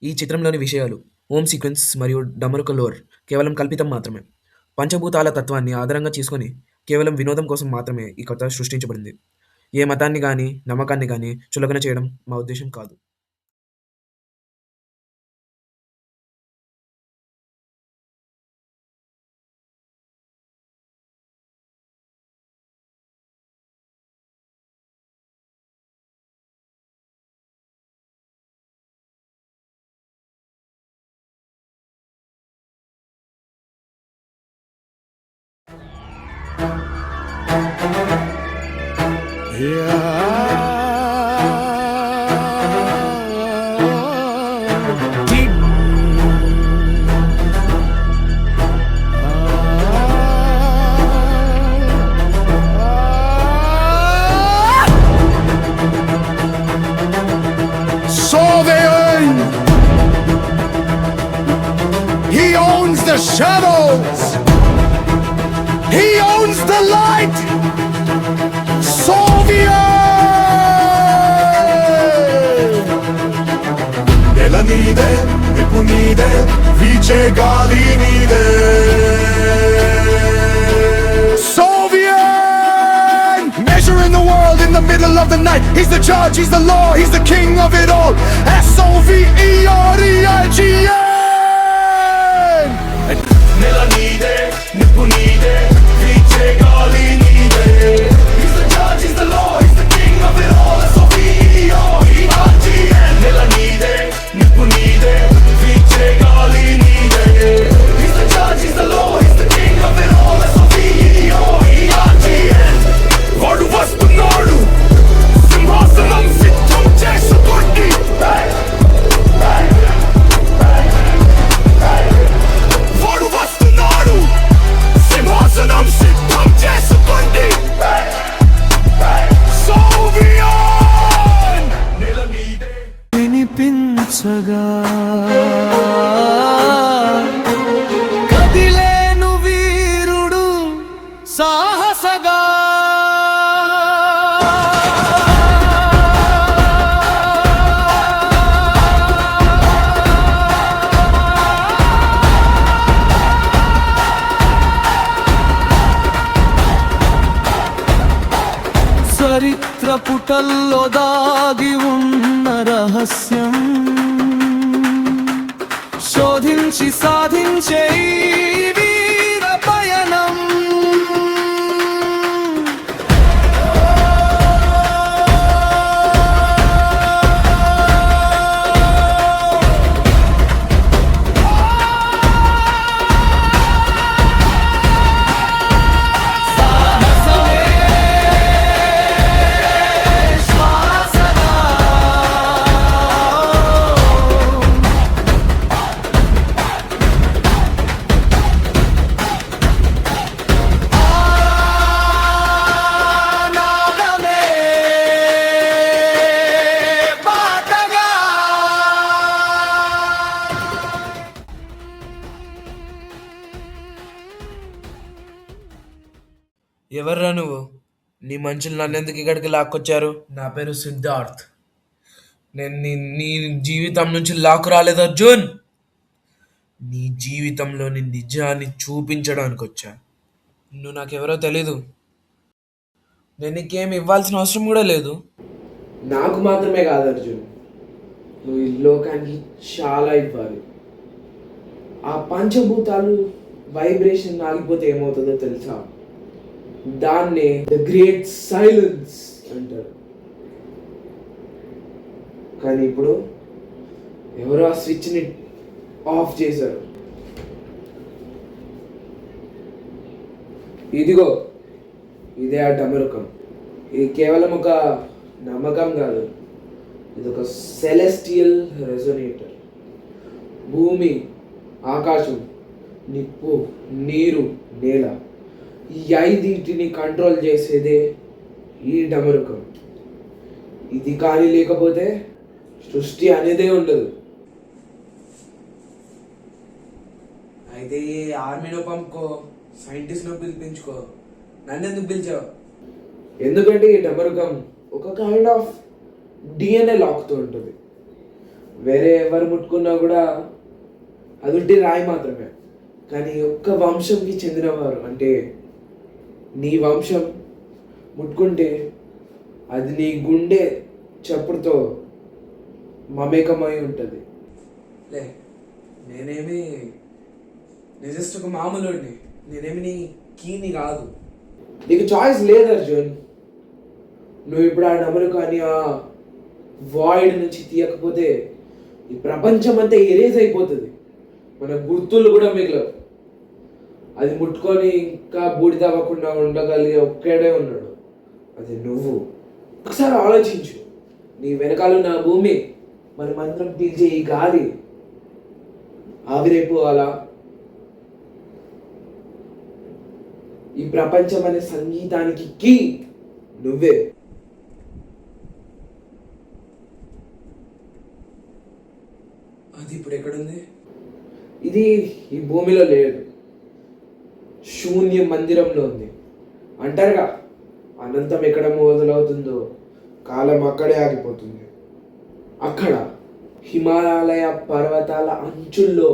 ఈ చిత్రంలోని విషయాలు, హోమ్ సీక్వెన్స్ మరియు డమరుక లోర్ కేవలం కల్పితం మాత్రమే. పంచభూతాల తత్వాన్ని ఆధారంగా చేసుకొని కేవలం వినోదం కోసం మాత్రమే ఈ కథ సృష్టించబడింది. ఏ మతాన్ని గానీ, నమ్మకాన్ని గానీ చులకన చేయడం మా ఉద్దేశ్యం కాదు. He owns the shadows. He owns the light. Soviet. నెల నీదే, నిప్పు నీదే, వీచే గాలి నీదే. Soviet. Measuring the world in the middle of the night. He's the judge, he's the law, he's the king of it all. Soviet. నెల నీదే, నిప్పు నీదే, వీచే గాలి నీదే. He's the judge, he's the law, he's the king of it all. Soviet. నెల నీదే, నిప్పు నీదే, వీచే గాలి నీదే. He's the judge, he's the law, he's the king of it all. Soviet. వాడు వస్తున్నాడు, సింహాసనం సిద్ధం చేసుకోండి. వాడు వస్తున్నాడు, సింహాసనం సిద్ధం చేసుకోండి. సోవియన్ నెల మీదే వినిపించగా కదిలేను వీరుడు సాహసగా. చరిత్ర పుటల్లో దాగి ఉన్న రహస్యం శోధించి సాధించే ఈ వీర పయనం. ఎవర్రా నువ్వు? నీ మనుషులు నన్నెందుకు ఇక్కడికి లాక్కొచ్చారు? నా పేరు సిద్ధార్థ్. నేను నీ జీవితం నుంచి లాక్కు రాలేదు అర్జున్. నీ జీవితంలోని నిజాన్ని చూపించడానికి వచ్చా. నువ్వు నాకెవరో తెలీదు. నేను నీకేం ఇవ్వాల్సిన అవసరం కూడా లేదు. నాకు మాత్రమే కాదు అర్జున్, నువ్వు ఈ లోకానికి చాలా ఇవ్వాలి. ఆ పంచభూతాలు వైబ్రేషన్ ఆగిపోతే ఏమవుతుందో తెలుసా? దాన్నే ద గ్రేట్ సైలెన్స్ అంటారు. కానీ ఇప్పుడు ఎవరో ఆ స్విచ్ని ఆఫ్ చేశారు. ఇదిగో ఇదే ఆ డమరుకం. ఇది కేవలం ఒక నమ్మకం కాదు, ఇది ఒక సెలెస్టియల్ రెజొనేటర్. భూమి, ఆకాశం, నిప్పు, నీరు, నేల, ఈ ఐదింటిని కంట్రోల్ చేసేదే ఈ డమరుకం. ఇది కానీ లేకపోతే సృష్టి అనేదే ఉండదు. అయితే ఈ ఆర్మీలో పంపుకో, సైంటిస్ట్ను పిలిపించుకో, నన్ను ఎందుకు పిలిచావు? ఎందుకంటే ఈ డమరుకం ఒక కైండ్ ఆఫ్ డిఎన్ఏ లాక్తో ఉంటుంది. వేరే ఎవరు ముట్టుకున్నా కూడా అది ఉంటే రాయి మాత్రమే. కానీ ఒక్క వంశంకి చెందినవారు అంటే నీ వంశం ముట్టుకుంటే అది నీ గుండె చప్పుడుతో మమేకమై ఉంటుంది. లే నేనేమి జస్ట్ ఒక మామూలుండి, నేనేమి నీ కీని కాదు. నీకు చాయిస్ లేదు అర్జున్. నువ్వు ఇప్పుడు ఆ డమరు కానీ ఆ వాయిడ్ నుంచి తీయకపోతే ఈ ప్రపంచం అంతా ఎరేజ్ అయిపోతుంది. మన గుర్తులు కూడా మిగలవు. అది ముట్టుకొని ఇంకా బూడిద అవ్వకుండా ఉండగలిగే ఒక్కడే ఉన్నాడు, అది నువ్వు. ఒకసారి ఆలోచించు, నీ వెనకాల భూమి మరి మంత్రం పీల్చే ఈ గాలి ఆవిరైపోవాలా? ఈ ప్రపంచం అనే సంగీతానికి కీ నువ్వే. అది ఇప్పుడు ఎక్కడుంది? ఇది ఈ భూమిలో లేదు, శూన్య మందిరంలో ఉంది. అంటారుగా అనంతం ఎక్కడ మొదలవుతుందో కాలం అక్కడే ఆగిపోతుంది. అక్కడ హిమాలయ పర్వతాల అంచుల్లో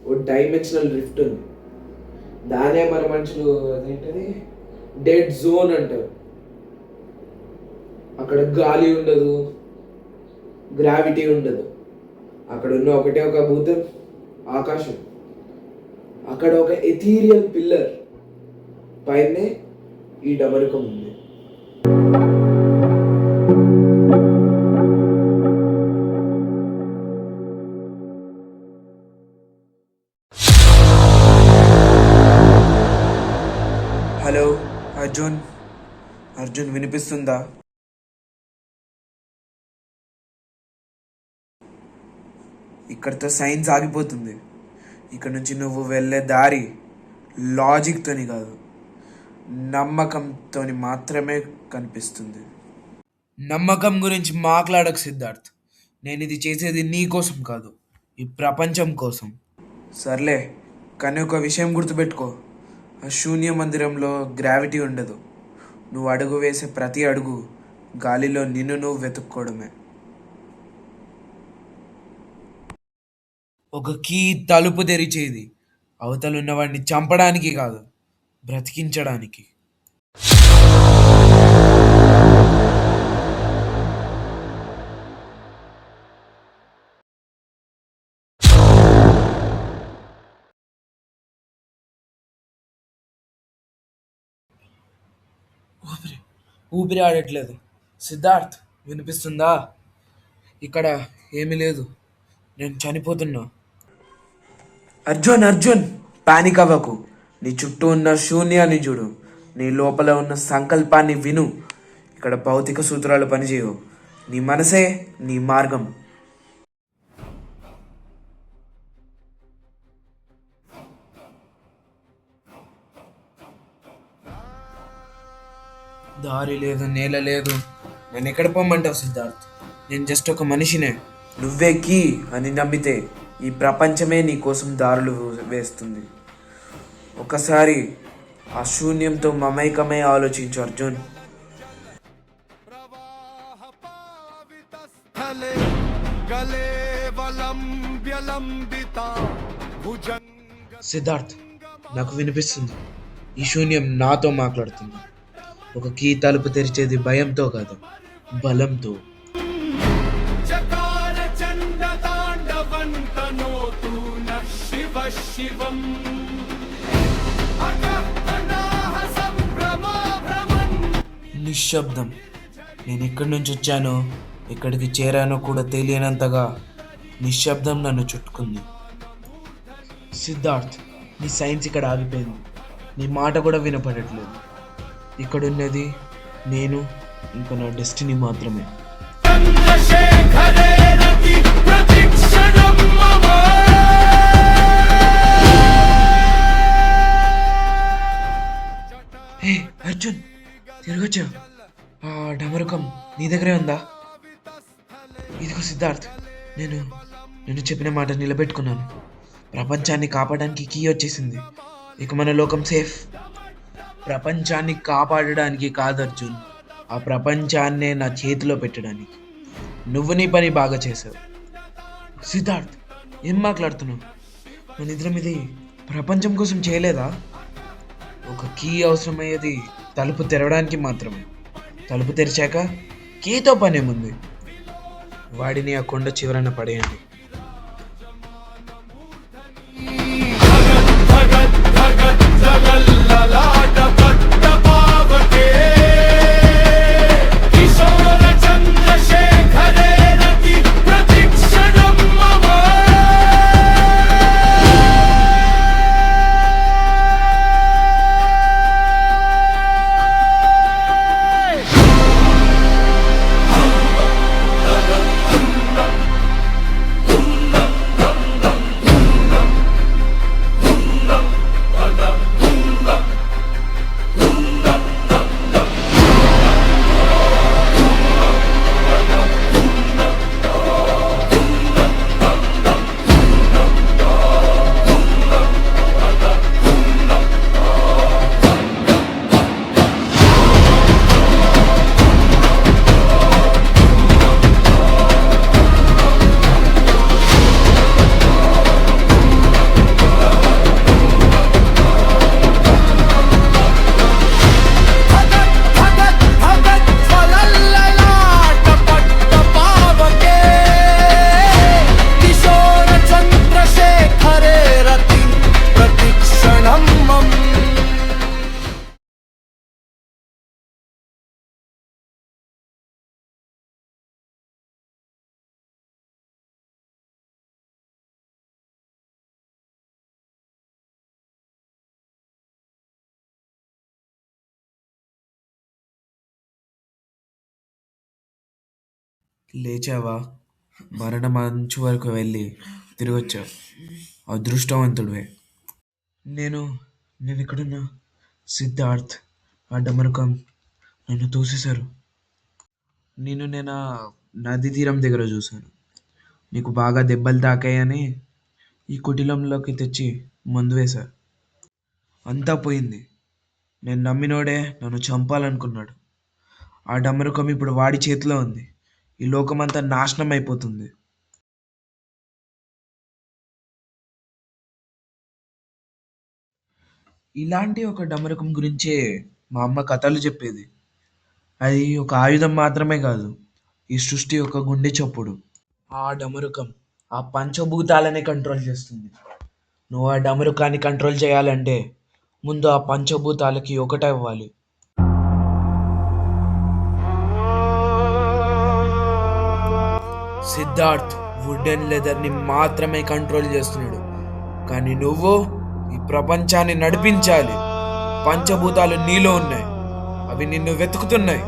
ఓ డైమెన్షనల్ రిఫ్ట్ ఉంది. దానే మన మనుషులు అదేంటది డెడ్ జోన్ అంటారు. అక్కడ గాలి ఉండదు, గ్రావిటీ ఉండదు. అక్కడ ఉన్న ఒకటే ఒక భూతం, ఆకాశం. అక్కడ ఒక ఎథీరియల్ పిల్లర్ పైనే ఈ డమరుకం ఉంది. హలో అర్జున్ వినిపిస్తుందా? ఇక్కడితో సైన్స్ ఆగిపోతుంది. ఇక్కడ నుంచి నువ్వు వెళ్ళే దారి లాజిక్తోని కాదు, నమ్మకంతో మాత్రమే కనిపిస్తుంది. నమ్మకం గురించి మాట్లాడకు సిద్ధార్థ్. నేను ఇది చేసేది నీ కోసం కాదు, ఈ ప్రపంచం కోసం. సర్లే, కానీ ఒక విషయం గుర్తుపెట్టుకో, ఆ శూన్య మందిరంలో గ్రావిటీ ఉండదు. నువ్వు అడుగు వేసే ప్రతి అడుగు గాలిలో నిన్ను నువ్వు వెతుక్కోవడమే. ఒక కీ తలుపు తెరిచేది అవతలున్నవాడిని చంపడానికి కాదు, బ్రతికించడానికి. ఊపిరి ఆడట్లేదు. సిద్ధార్థ్ వినిపిస్తుందా? ఇక్కడ ఏమీ లేదు, నేను చనిపోతున్నా. అర్జున్ పానిక్ అవ్వకు. నీ చుట్టూ ఉన్న శూన్యాన్ని చూడు, నీ లోపల ఉన్న సంకల్పాన్ని విను. ఇక్కడ భౌతిక సూత్రాలు పనిచేయవు, నీ మనసే నీ మార్గం. దారి లేదు, నేల లేదు, నేను ఎక్కడ పొమ్మంటావు సిద్ధార్థ్? నేను జస్ట్ ఒక మనిషినే. నువ్వే కీ అని నమ్మితే ఈ ప్రపంచమే నీ కోసం దారులు వేస్తుంది. ఒకసారి ఆ శూన్యంతో మమైకమే ఆలోచించు అర్జున్. సిద్ధార్థ్, నాకు వినిపిస్తుంది. ఈ శూన్యం నాతో మాట్లాడుతుంది. ఒక కీ తలుపు తెరిచేది భయంతో కాదు, బలంతో. నిశ్శబ్దం. నేను ఎక్కడి నుంచి వచ్చానో ఎక్కడికి చేరానో కూడా తెలియనంతగా నిశ్శబ్దం నన్ను చుట్టుకుంది. సిద్ధార్థ్, నీ సైన్స్ ఇక్కడ ఆగిపోయింది. నీ మాట కూడా వినపడట్లేదు. ఇక్కడున్నది నేను, ఇంకా నా డెస్టినీ మాత్రమే. హే అర్జున్, తిరగొచ్చా? ఆ డమరుకం నీ దగ్గరే ఉందా? ఇదిగో సిద్ధార్థ్, నేను చెప్పిన మాట నిలబెట్టుకున్నాను. ప్రపంచాన్ని కాపాడడానికి కీ వచ్చేసింది. ఇక మన లోకం సేఫ్. ప్రపంచాన్ని కాపాడడానికి కాదు అర్జున్, ఆ ప్రపంచాన్నే నా చేతిలో పెట్టడానికి. నువ్వు నీ పని బాగా చేసావు. సిద్ధార్థ్, ఏం మాట్లాడుతున్నావు? మన ఇద్దరం ఇది ప్రపంచం కోసం చేయలేదా? ఒక కీ అవసరమయ్యేది తలుపు తెరవడానికి మాత్రమే. తలుపు తెరిచాక కీతో పనేముంది? వాడిని ఆ కొండ చివరన పడేయండి. లేచావా? మరణ మంచు వరకు వెళ్ళి తిరిగి వచ్చావు. అదృష్టవంతుడివే. నేను నేను ఎక్కడున్నా? సిద్ధార్థ్, ఆ డమరుకం నన్ను తోసేశారు. నేను ఆ నది తీరం దగ్గర చూశాను. నీకు బాగా దెబ్బలు తాకాయని ఈ కుటిలంలోకి తెచ్చి మందు వేశారు. అంతా పోయింది. నేను నమ్మినోడే నన్ను చంపాలనుకున్నాడు. ఆ డమరుకం ఇప్పుడు వాడి చేతిలో ఉంది. ఈ లోకమంతా నాశనం అయిపోతుంది. ఇలాంటి ఒక డమరుకం గురించే మా అమ్మ కథలు చెప్పేది. అది ఒక ఆయుధం మాత్రమే కాదు, ఈ సృష్టి యొక్క గుండె చప్పుడు. ఆ డమరుకం ఆ పంచభూతాలనే కంట్రోల్ చేస్తుంది. నువ్వు ఆ డమరుకాన్ని కంట్రోల్ చేయాలంటే ముందు ఆ పంచభూతాలకి ఒకటవ్వాలి. సిద్ధార్థ్ వుడ్ అండ్ లెదర్ని మాత్రమే కంట్రోల్ చేస్తున్నాడు, కానీ నువ్వు ఈ ప్రపంచాన్ని నడిపించాలి. పంచభూతాలు నీలో ఉన్నాయి, అవి నిన్ను వెతుకుతున్నాయి.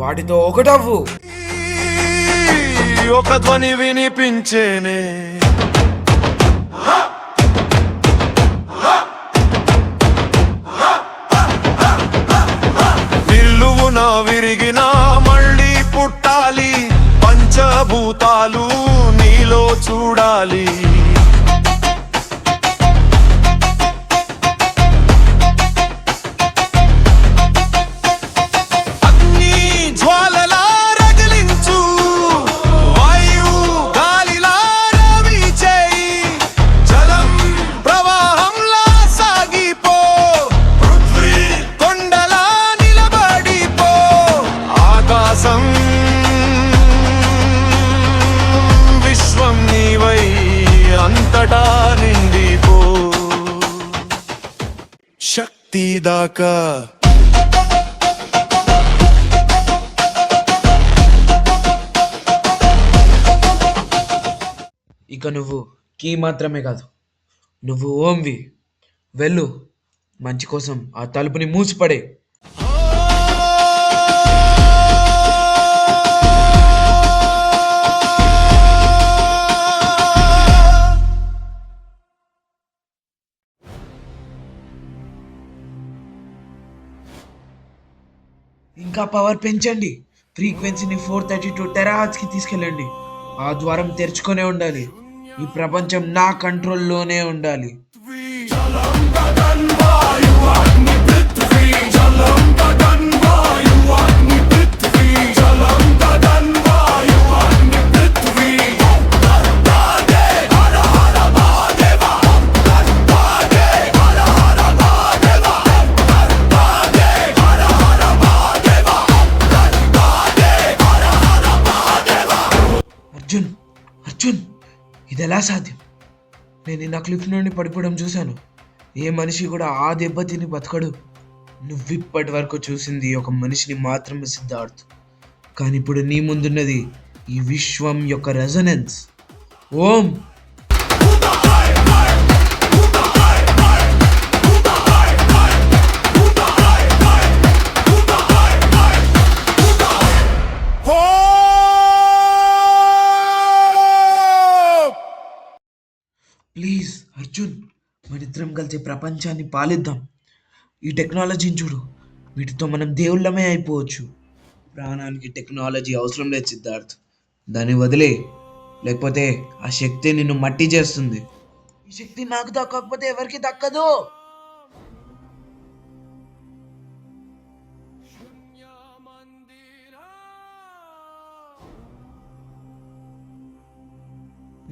వాటితో ఒకటవ్వు. ఒక ధ్వని వినిపించేనే, నిల్లువునా విరిగినా మళ్ళీ పుట్టాలి. పంచభూతాలు నీలో చూడాలి. విశ్వం నీవై అంతటా నిండిపో, శక్తి దాకా. ఇక నువ్వు కీ మాత్రమే కాదు, నువ్వు ఓంవి. వెళ్ళు, మంచి కోసం ఆ తలుపుని మూసిపడే. ఇంకా పవర్ పెంచండి. ఫ్రీక్వెన్సీని 432 టెరాహర్ట్జ్కి తీసుకెళ్ళండి. ఆ ద్వారం తెరుచుకొనే ఉండాలి. ఈ ప్రపంచం నా కంట్రోల్లోనే ఉండాలి. అర్జున్, ఇది ఎలా సాధ్యం? నేను నిన్న క్లిఫ్ నుండి పడిపోవడం చూశాను. ఏ మనిషి కూడా ఆ దెబ్బ తిని బతకడు. నువ్విప్పటి వరకు చూసింది ఒక మనిషిని మాత్రమే సిద్ధార్థ్. కానీ ఇప్పుడు నీ ముందున్నది ఈ విశ్వం యొక్క రెజనెన్స్. ఓం. ప్లీజ్ అర్జున్, మనిద్దరం కలిసి ప్రపంచాన్ని పాలిద్దాం. ఈ టెక్నాలజీని చూడు, వీటితో మనం దేవుళ్ళమే అయిపోవచ్చు. ప్రాణానికి టెక్నాలజీ అవసరం లేదు సిద్ధార్థ్. దాన్ని వదిలే, లేకపోతే ఆ శక్తి నిన్ను మట్టి చేస్తుంది. ఈ శక్తి నాకు దక్కకపోతే ఎవరికి దక్కదు.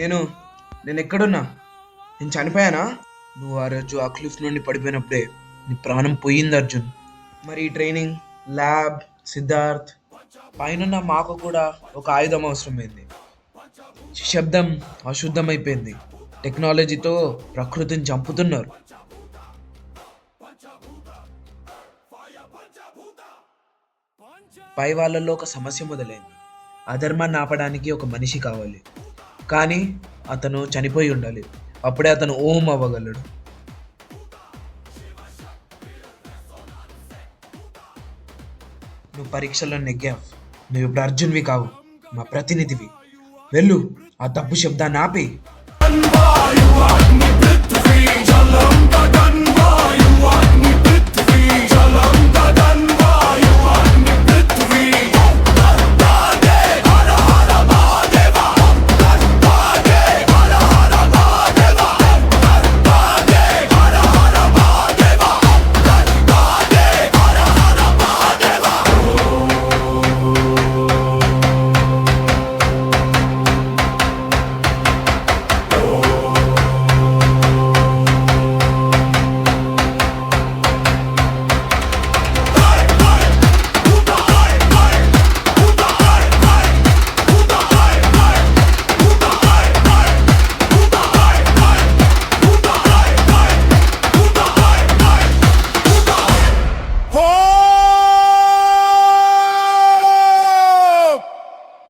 నేను నేను ఎక్కడున్నా? నేను చనిపోయానా? నువ్వు ఆ రోజు ఆ క్లిఫ్ నుండి పడిపోయినప్పుడే నీ ప్రాణం పోయింది అర్జున్. మరి ఈ ట్రైనింగ్, ల్యాబ్, సిద్ధార్థ్, పైన మాకు కూడా ఒక ఆయుధం అవసరమైంది. శబ్దం అశుద్ధమైపోయింది. టెక్నాలజీతో ప్రకృతిని చంపుతున్నారు. పై వాళ్ళల్లో ఒక సమస్య మొదలైంది. అధర్మాన్ని ఆపడానికి ఒక మనిషి కావాలి, కానీ అతను చనిపోయి ఉండాలి. అప్పుడే అతను ఓం అవ్వగలడు. నువ్వు పరీక్షలో నెగ్గావు. నువ్వు ఇప్పుడు అర్జున్వి కావు, మా ప్రతినిధివి. వెళ్ళు, ఆ తప్పు శబ్దాన్ని ఆపి.